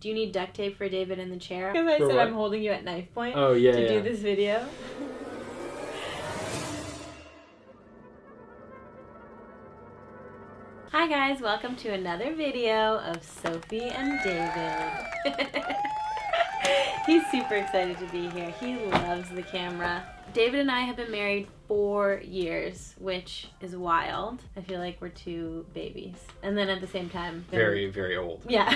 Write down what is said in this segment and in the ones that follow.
Do you need duct tape for David in the chair? Because I said I'm holding you at knife point to do this video. Hi guys, welcome to another video of Sophie and David. He's super excited to be here. He loves the camera. David and I have been married 4 years, which is wild. I feel like we're two babies. And then at the same time... Very, very old. Yeah.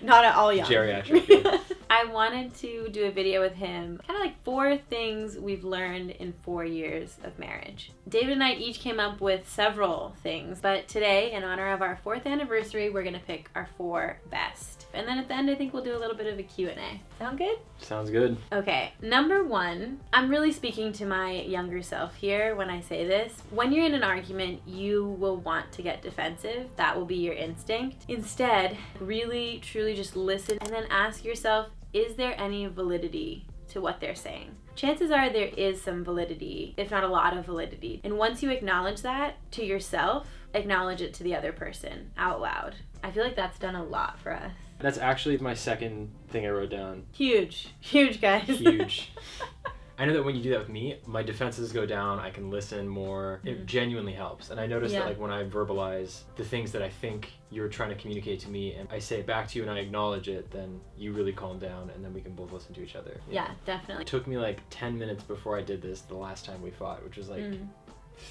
Not at all young. Geriatric. I wanted to do a video with him, kind of like 4 things we've learned in 4 years of marriage. David and I each came up with several things, but today, in honor of our 4th anniversary, we're gonna pick our 4 best. And then at the end, I think we'll do a little bit of a Q&A. Sound good? Sounds good. Okay, number 1, I'm really speaking to my younger self here when I say this. When you're in an argument, you will want to get defensive. That will be your instinct. Instead, really, truly just listen and then ask yourself, is there any validity to what they're saying? Chances are there is some validity, if not a lot of validity. And once you acknowledge that to yourself, acknowledge it to the other person out loud. I feel like that's done a lot for us. That's actually my second thing I wrote down. Huge. Huge, guys. Huge. I know that when you do that with me, my defenses go down, I can listen more. It genuinely helps. And I notice that like when I verbalize the things that I think you're trying to communicate to me and I say it back to you and I acknowledge it, then you really calm down and then we can both listen to each other. Yeah, definitely. It took me like 10 minutes before I did this the last time we fought, which was like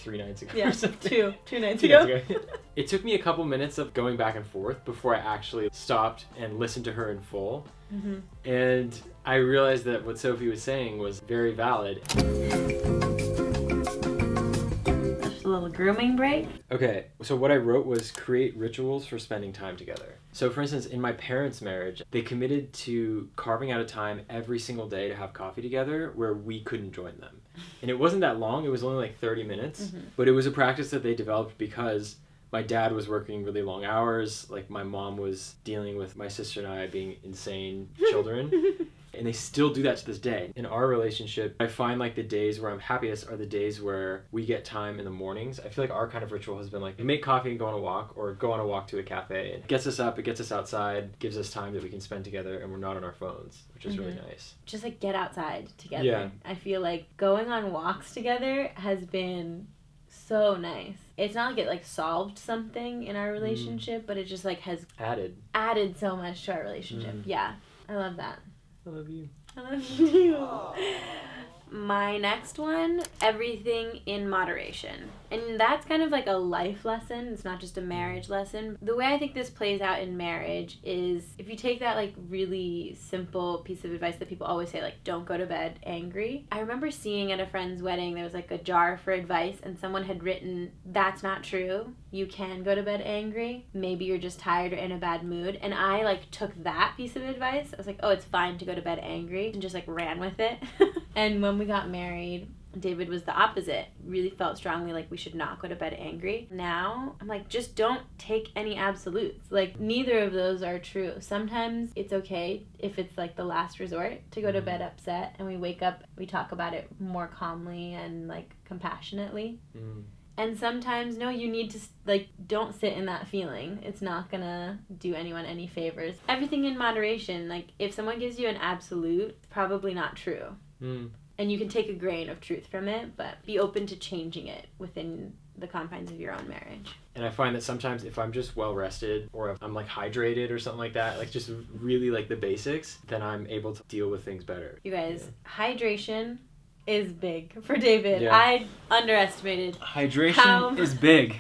3 nights ago or something. Two nights ago. It took me a couple minutes of going back and forth before I actually stopped and listened to her in full. And I realized that what Sophie was saying was very valid. Just a little grooming break. Okay, so what I wrote was create rituals for spending time together. So for instance, in my parents' marriage, they committed to carving out a time every single day to have coffee together where we couldn't join them. And it wasn't that long, it was only like 30 minutes, but it was a practice that they developed because my dad was working really long hours, like my mom was dealing with my sister and I being insane children. And they still do that to this day. In our relationship, I find like the days where I'm happiest are the days where we get time in the mornings. I feel like our kind of ritual has been like make coffee and go on a walk, or go on a walk to a cafe. It gets us up, it gets us outside, gives us time that we can spend together and we're not on our phones, which is really nice. Just like get outside together. Yeah. I feel like going on walks together has been so nice. It's not like it like solved something in our relationship, but it just like has added so much to our relationship. Yeah, I love that. I love you. I love you. My next one, everything in moderation. And that's kind of like a life lesson. It's not just a marriage lesson. The way I think this plays out in marriage is if you take that like really simple piece of advice that people always say, like don't go to bed angry. I remember seeing at a friend's wedding, there was like a jar for advice and someone had written, that's not true. You can go to bed angry. Maybe you're just tired or in a bad mood. And I like took that piece of advice. I was like, oh, it's fine to go to bed angry, and just like ran with it. And when we got married, David was the opposite. Really felt strongly like we should not go to bed angry. Now, I'm like, just don't take any absolutes. Like, neither of those are true. Sometimes it's okay if it's like the last resort to go to bed upset and we wake up, we talk about it more calmly and like compassionately. And sometimes, no, you need to, like, don't sit in that feeling. It's not gonna do anyone any favors. Everything in moderation. Like, if someone gives you an absolute, it's probably not true. And you can take a grain of truth from it, but be open to changing it within the confines of your own marriage. And I find that sometimes if I'm just well rested or if I'm like hydrated or something like that, like just really like the basics, then I'm able to deal with things better. You guys, hydration is big for David. Yeah. I underestimated hydration is big.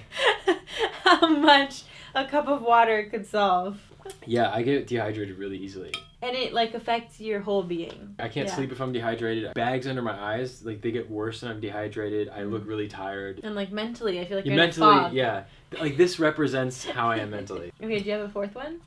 How much a cup of water could solve. Yeah, I get dehydrated really easily. And it like affects your whole being. I can't sleep if I'm dehydrated. Bags under my eyes, like they get worse when I'm dehydrated. I look really tired. And like mentally, I feel like you're in a fog. Yeah. Like this represents how I am mentally. Okay, do you have a 4th one?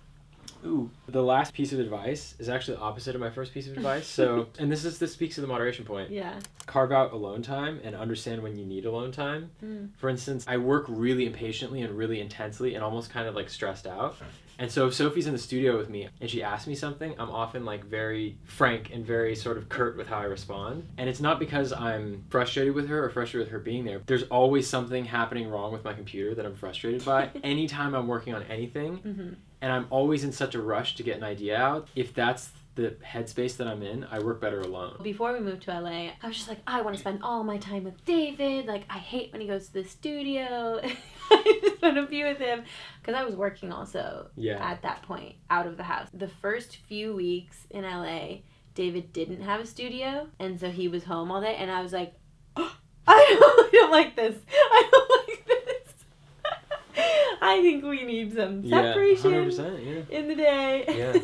Ooh, the last piece of advice is actually the opposite of my first piece of advice. So, and this speaks to the moderation point. Yeah. Carve out alone time and understand when you need alone time. For instance, I work really impatiently and really intensely and almost kind of like stressed out. And so if Sophie's in the studio with me and she asks me something, I'm often like very frank and very sort of curt with how I respond. And it's not because I'm frustrated with her or frustrated with her being there. There's always something happening wrong with my computer that I'm frustrated by anytime I'm working on anything. Mm-hmm. And I'm always in such a rush to get an idea out. If that's the headspace that I'm in, I work better alone. Before we moved to LA, I was just like, I want to spend all my time with David. Like, I hate when he goes to the studio. I just want to be with him. Because I was working also at that point, out of the house. The first few weeks in LA, David didn't have a studio. And so he was home all day. And I was like, oh, I don't like this. I don't like this. I think we need some separation 100%, in the day. Yeah.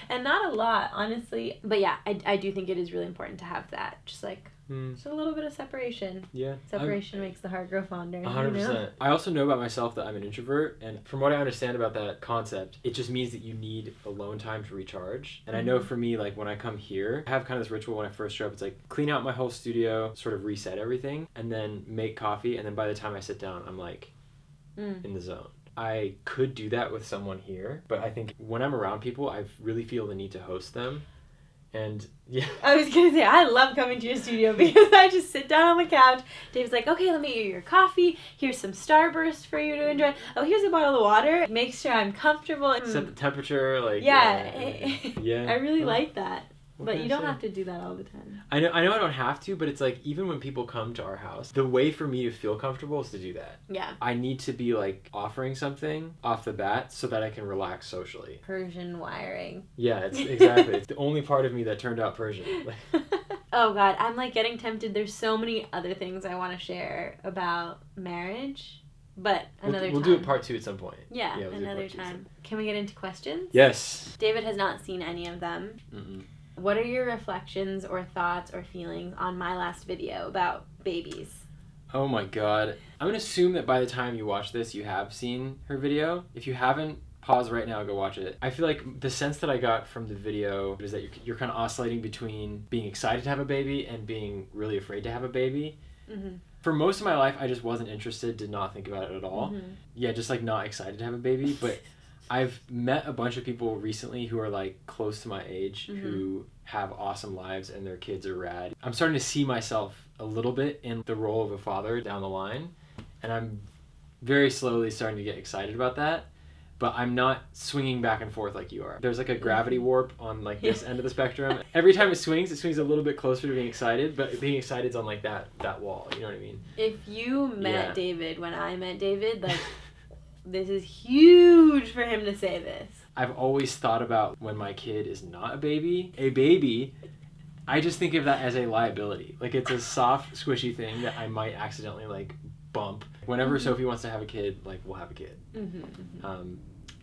And not a lot, honestly. But yeah, I do think it is really important to have that. Just like, just a little bit of separation. Yeah. Separation makes the heart grow fonder. 100%. You know? I also know about myself that I'm an introvert. And from what I understand about that concept, it just means that you need alone time to recharge. And I know for me, like when I come here, I have kind of this ritual when I first show up. It's like clean out my whole studio, sort of reset everything, and then make coffee. And then by the time I sit down, I'm like in the zone. I could do that with someone here, but I think when I'm around people, I really feel the need to host them. And yeah. I was going to say, I love coming to your studio because I just sit down on the couch. Dave's like, okay, let me get your coffee. Here's some Starburst for you to enjoy. Oh, here's a bottle of water. Make sure I'm comfortable. Set the temperature. Like yeah. Yeah. I really like that. What But can you I don't say? have to do that all the time. I know I don't have to, but it's like even when people come to our house, the way for me to feel comfortable is to do that. Yeah. I need to be like offering something off the bat so that I can relax socially. Persian wiring. Yeah, it's exactly. It's the only part of me that turned out Persian. Oh God, I'm like getting tempted. There's so many other things I want to share about marriage, but another time. We'll do it part 2 at some point. Yeah, we'll do another part 2 time. Can we get into questions? Yes. David has not seen any of them. Mm-mm. What are your reflections or thoughts or feelings on my last video about babies? Oh my God. I'm going to assume that by the time you watch this, you have seen her video. If you haven't, pause right now, go watch it. I feel like the sense that I got from the video is that you're kind of oscillating between being excited to have a baby and being really afraid to have a baby. Mm-hmm. For most of my life, I just wasn't interested, did not think about it at all. Mm-hmm. Yeah, just like not excited to have a baby. But I've met a bunch of people recently who are like close to my age who have awesome lives and their kids are rad. I'm starting to see myself a little bit in the role of a father down the line, and I'm very slowly starting to get excited about that, but I'm not swinging back and forth like you are. There's like a gravity warp on like this end of the spectrum. Every time it swings a little bit closer to being excited, but being excited is on like that wall, you know what I mean? If you met David when I met David, like this is huge for him to say this. I've always thought about when my kid is not a baby, I just think of that as a liability. Like it's a soft, squishy thing that I might accidentally like bump. Whenever Sophie wants to have a kid, like we'll have a kid.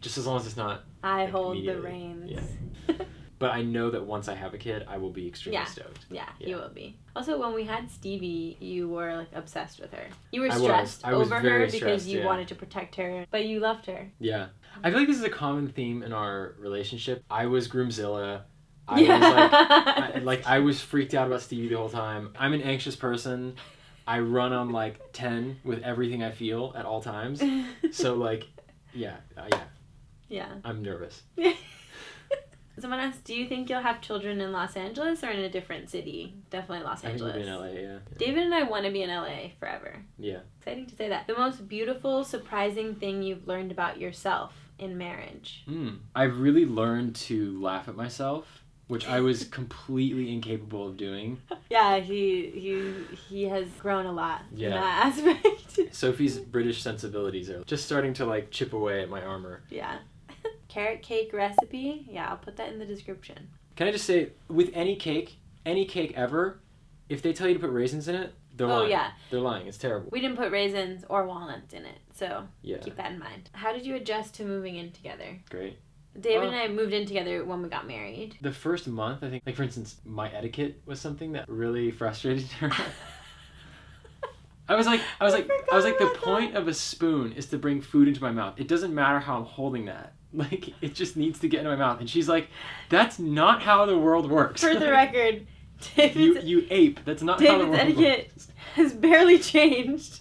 Just as long as it's not I like, hold the reins. Yeah. But I know that once I have a kid, I will be extremely stoked. Yeah, you will be. Also, when we had Stevie, you were like obsessed with her. You were I stressed was over very her because stressed, you wanted to protect her, but you loved her. Yeah. I feel like this is a common theme in our relationship. I was Groomzilla. I was I was freaked out about Stevie the whole time. I'm an anxious person. I run on like 10 with everything I feel at all times. So like, yeah. I'm nervous. Someone asked, do you think you'll have children in Los Angeles or in a different city? Definitely Los Angeles. I think we'll be in LA, yeah. David and I want to be in LA forever. Yeah. Exciting to say that. The most beautiful, surprising thing you've learned about yourself in marriage? I've really learned to laugh at myself, which I was completely incapable of doing. Yeah, he has grown a lot in that aspect. Sophie's British sensibilities are just starting to like chip away at my armor. Yeah. Carrot cake recipe? Yeah, I'll put that in the description. Can I just say, with any cake ever, if they tell you to put raisins in it, they're lying. Yeah. They're lying. It's terrible. We didn't put raisins or walnuts in it, so yeah. Keep that in mind. How did you adjust to moving in together? Great. David and I moved in together when we got married. The first month, I think, like for instance, my etiquette was something that really frustrated her. I was like, the point of a spoon is to bring food into my mouth. It doesn't matter how I'm holding that. Like, it just needs to get into my mouth. And she's like, that's not how the world works. For the record, You ape. That's not how the David's world etiquette works. has barely changed.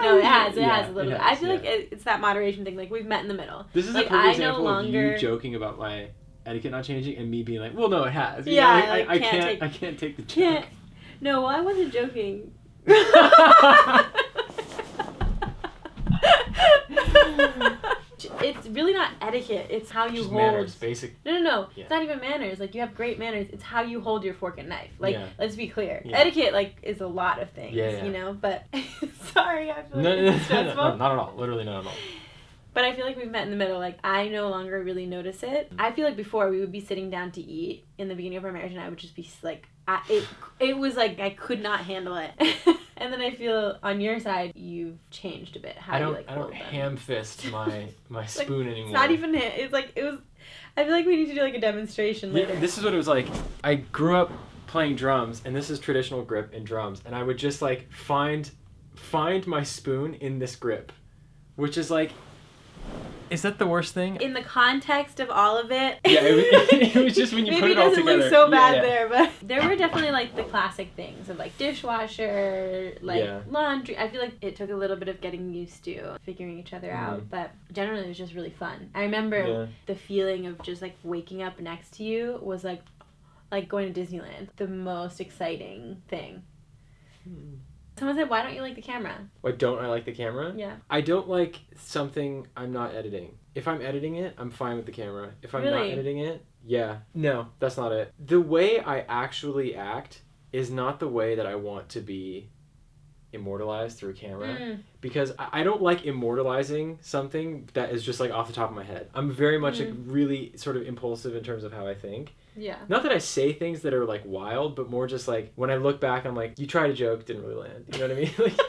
No, it has. It has a little it bit. has, I feel like it's that moderation thing. Like, we've met in the middle. This is like, a perfect I example no of longer... you joking about my etiquette not changing and me being like, well, no, it has. You Yeah, know, like, I can't take the joke. Can't. No, well, I wasn't joking. It's really not etiquette. It's how you Just hold. manners, basic. No. Yeah. It's not even manners. Like, you have great manners. It's how you hold your fork and knife. Like, Yeah. let's be clear. Yeah. Etiquette, like, is a lot of things. Yeah. You know. But sorry, I feel like No, it's stressful. not at all. Literally not at all. But I feel like we've met in the middle. Like, I no longer really notice it. I feel like before we would be sitting down to eat in the beginning of our marriage, and I would just be like, it was like I could not handle it. And then I feel on your side, you've changed a bit. How I don't hold them. ham fist my spoon anymore. It's not even it's like it was. I feel like we need to do like a demonstration later. This is what it was like. I grew up playing drums, and this is traditional grip in drums, and I would just like find my spoon in this grip, which is like. Is that the worst thing? In the context of all of it. Yeah, it was just when you put it all together. Maybe it doesn't look so bad there, but there were definitely like the classic things of like dishwasher, like laundry. I feel like it took a little bit of getting used to figuring each other out, but generally it was just really fun. I remember the feeling of just like waking up next to you was like going to Disneyland. The most exciting thing. Someone said, why don't you like the camera? Why don't I like the camera? Yeah. I don't like something I'm not editing. If I'm editing it, I'm fine with the camera. If I'm not editing it, yeah. No, that's not it. The way I actually act is not the way that I want to be immortalized through camera. Because I don't like immortalizing something that is just like off the top of my head. I'm very much like really sort of impulsive in terms of how I think. Yeah. Not that I say things that are like wild, but more just like when I look back, I'm like, you tried a joke, didn't really land. You know what I mean? Like,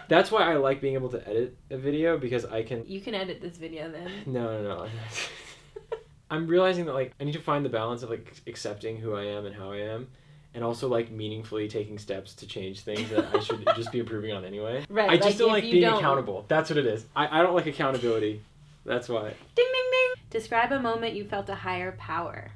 that's why I like being able to edit a video because I can. You can edit this video then. No. I'm realizing that like I need to find the balance of like accepting who I am and how I am, and also like meaningfully taking steps to change things that I should just be improving on anyway. Right. I just don't like being accountable. That's what it is. I don't like accountability. That's why. Ding, ding, ding. Describe a moment you felt a higher power.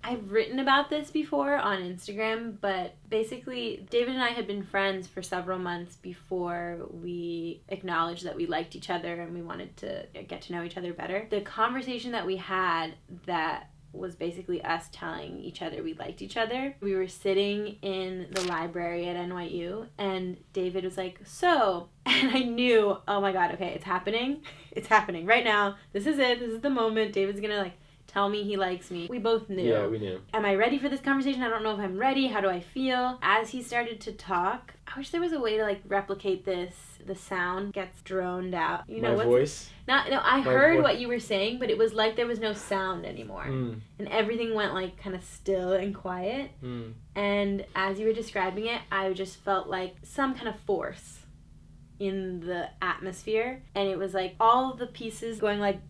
I've written about this before on Instagram, but basically David and I had been friends for several months before we acknowledged that we liked each other and we wanted to get to know each other better. The conversation that we had that was basically us telling each other we liked each other. We were sitting in the library at NYU and David was like, so, and I knew, oh my God, okay, it's happening. It's happening right now. This is it. This is the moment. David's gonna like tell me he likes me. We both knew. Yeah, we knew. Am I ready for this conversation? I don't know if I'm ready. How do I feel? As he started to talk, I wish there was a way to like replicate this. The sound gets droned out. You know, my voice? I heard what you were saying, but it was like there was no sound anymore. And everything went like kind of still and quiet. And as you were describing it, I just felt like some kind of force in the atmosphere. And it was like all the pieces going like,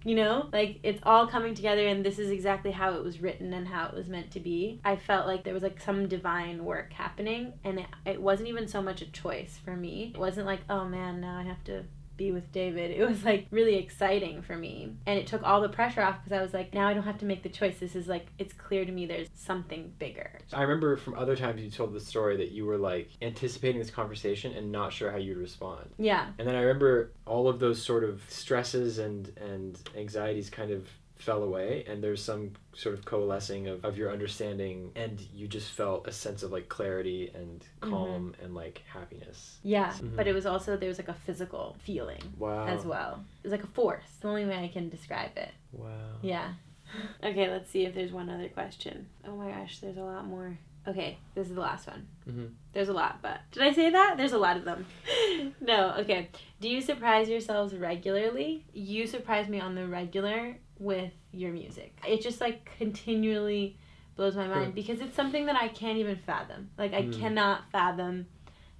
you know, like it's all coming together and this is exactly how it was written and how it was meant to be. I felt like there was like some divine work happening and it wasn't even so much a choice for me. It wasn't like, oh man, now I have to be with David. It was like really exciting for me and it took all the pressure off because I was like, now I don't have to make the choice. This is like, it's clear to me there's something bigger. I remember from other times you told the story that you were like anticipating this conversation and not sure how you'd respond. Yeah. And then I remember all of those sort of stresses and anxieties kind of fell away and there's some sort of coalescing of your understanding and you just felt a sense of like clarity and calm and like happiness. Yeah, but it was also, there was like a physical feeling as well. It was like a force. The only way I can describe it. Wow. Yeah. Okay, let's see if there's one other question. Oh my gosh, there's a lot more. Okay, this is the last one. There's a lot, but did I say that? There's a lot of them. No, okay. Do you surprise yourselves regularly? You surprise me on the regular with your music. It just like continually blows my mind because it's something that I can't even fathom. Like I cannot fathom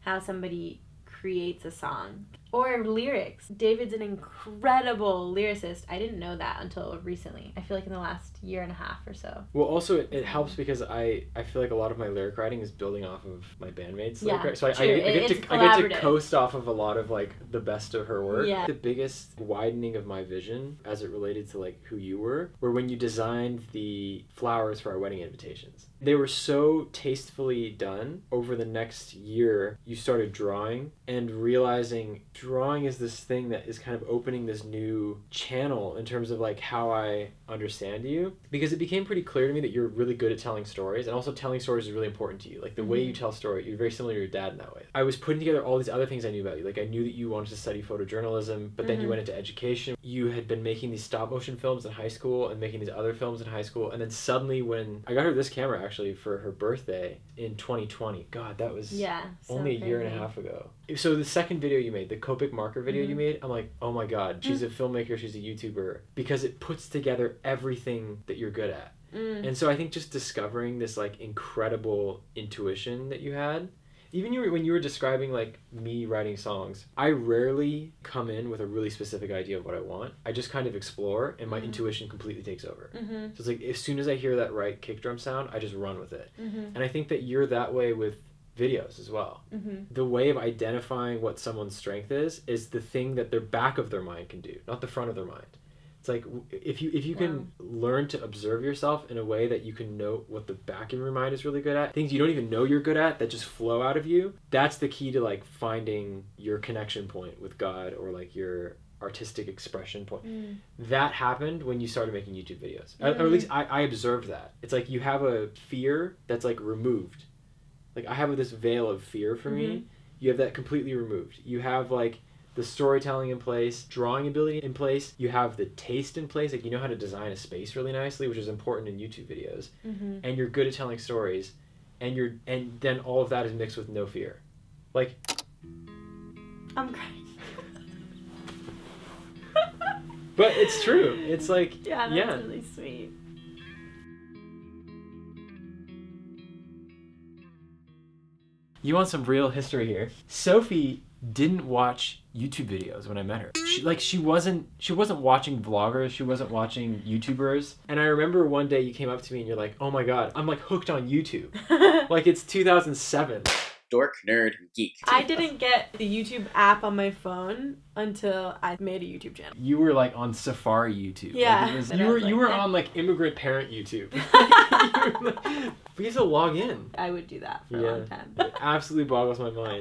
how somebody creates a song. Or lyrics. David's an incredible lyricist. I didn't know that until recently. I feel like in the last year and a half or so. Well, also it helps because I feel like a lot of my lyric writing is building off of my bandmates' lyric writing. So I get to coast off of a lot of like the best of her work. Yeah. The biggest widening of my vision as it related to like who you were when you designed the flowers for our wedding invitations. They were so tastefully done. Over the next year, you started drawing and realizing drawing is this thing that is kind of opening this new channel in terms of like how I understand you, because it became pretty clear to me that you're really good at telling stories, and also telling stories is really important to you. Like the way you tell story, you're very similar to your dad in that way. I was putting together all these other things I knew about you. Like I knew that you wanted to study photojournalism, but then you went into education. You had been making these stop motion films in high school and making these other films in high school, and then suddenly when I got her this camera actually for her birthday in 2020, God, that was only a year and a half ago. So the second video you made, the Copic marker video you made, I'm like, oh my God, she's a filmmaker, she's a YouTuber, because it puts together everything that you're good at. And so I think just discovering this like incredible intuition that you had, even when you were describing like me writing songs, I rarely come in with a really specific idea of what I want. I just kind of explore, and my intuition completely takes over. So it's like as soon as I hear that right kick drum sound, I just run with it. And I think that you're that way with videos as well. The way of identifying what someone's strength is the thing that their back of their mind can do, not the front of their mind. It's like if you can learn to observe yourself in a way that you can know what the back of your mind is really good at, things you don't even know you're good at that just flow out of you, that's the key to like finding your connection point with God, or like your artistic expression point. That happened when you started making YouTube videos. Or at least I observed that. It's like you have a fear that's like removed. Like I have this veil of fear for me. You have that completely removed. You have like the storytelling in place, drawing ability in place. You have the taste in place. Like you know how to design a space really nicely, which is important in YouTube videos. And you're good at telling stories, and then all of that is mixed with no fear. Like I'm crying. But it's true. It's like that's really sweet. You want some real history here? Sophie didn't watch YouTube videos when I met her. She wasn't watching vloggers, she wasn't watching YouTubers. And I remember one day you came up to me and you're like, "Oh my God, I'm like hooked on YouTube." Like it's 2007. Dork, nerd, geek. I didn't get the YouTube app on my phone until I made a YouTube channel. You were like on Safari YouTube. Yeah. Like you were on like immigrant parent YouTube. We used to log in. I would do that for a long time. It absolutely boggles my mind.